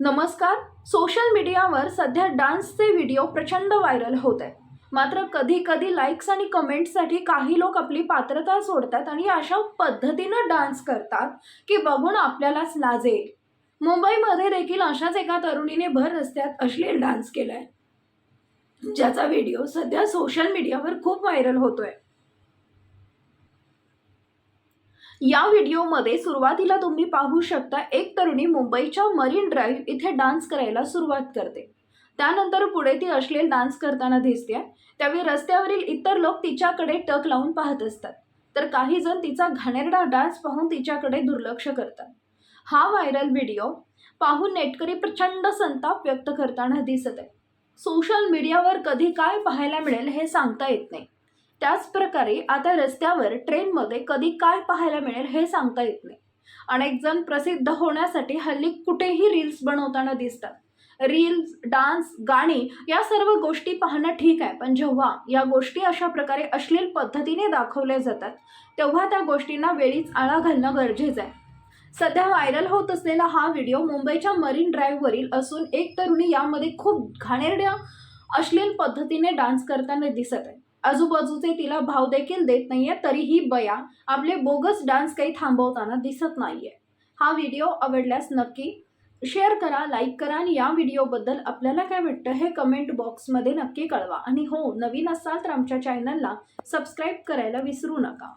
नमस्कार. सोशल मीडियावर सध्या डान्सचे व्हिडिओ प्रचंड व्हायरल होत आहेत. मात्र कधी कधी लाईक्स आणि कमेंट्ससाठी काही लोक आपली पात्रता सोडतात आणि अशा पद्धतीनं डान्स करतात की बघून आपल्यालाच लाज येईल. मुंबईमध्ये देखील अशाच एका तरुणीने भर रस्त्यात अश्लील डान्स केलाय, ज्याचा व्हिडिओ सध्या सोशल मीडियावर खूप व्हायरल होतोय. या व्हिडिओमध्ये सुरुवातीला तुम्ही पाहू शकता, एक तरुणी मुंबईच्या मरीन ड्राईव्ह इथे डान्स करायला सुरुवात करते. त्यानंतर पुढे ती अश्लील डान्स करताना दिसते. त्यावेळी रस्त्यावरील इतर लोक तिच्याकडे टक लावून पाहत असतात, तर काही जण तिचा घाणेरडा डान्स पाहून तिच्याकडे दुर्लक्ष करतात. हा व्हायरल व्हिडिओ पाहून नेटकरी प्रचंड संताप व्यक्त करताना दिसत आहे. सोशल मीडियावर कधी काय पाहायला मिळेल हे सांगता येत नाही. त्याच प्रकारे आता रस्त्यावर ट्रेनमध्ये कधी काय पाहायला मिळेल हे सांगता येत नाही. अनेक जण प्रसिद्ध होण्यासाठी हल्ली कुठेही रील्स बनवताना दिसतात. रील्स, डान्स, गाणी या सर्व गोष्टी पाहणं ठीक आहे, पण जेव्हा या गोष्टी अशा प्रकारे अश्लील पद्धतीने दाखवल्या जातात तेव्हा त्या गोष्टींना वेळीच आळा घालणं गरजेचं आहे. सध्या व्हायरल होत असलेला हा व्हिडिओ मुंबईच्या मरीन ड्राईव्हवरील असून एक तरुणी यामध्ये खूप घाणेरड्या अश्लील पद्धतीने डान्स करताना दिसत आहे. आजूबाजूचे तिला भाव देखील देत नाहीये, तरीही बया आपले बोगस डान्स काही थांबवताना दिसत नाहीये. हा व्हिडिओ आवडल्यास नक्की शेअर करा, लाईक करा आणि या व्हिडिओबद्दल आपल्याला काय वाटतं हे कमेंट बॉक्समध्ये नक्की कळवा. आणि हो, नवीन असाल तर आमच्या चॅनलला सबस्क्राईब करायला विसरू नका.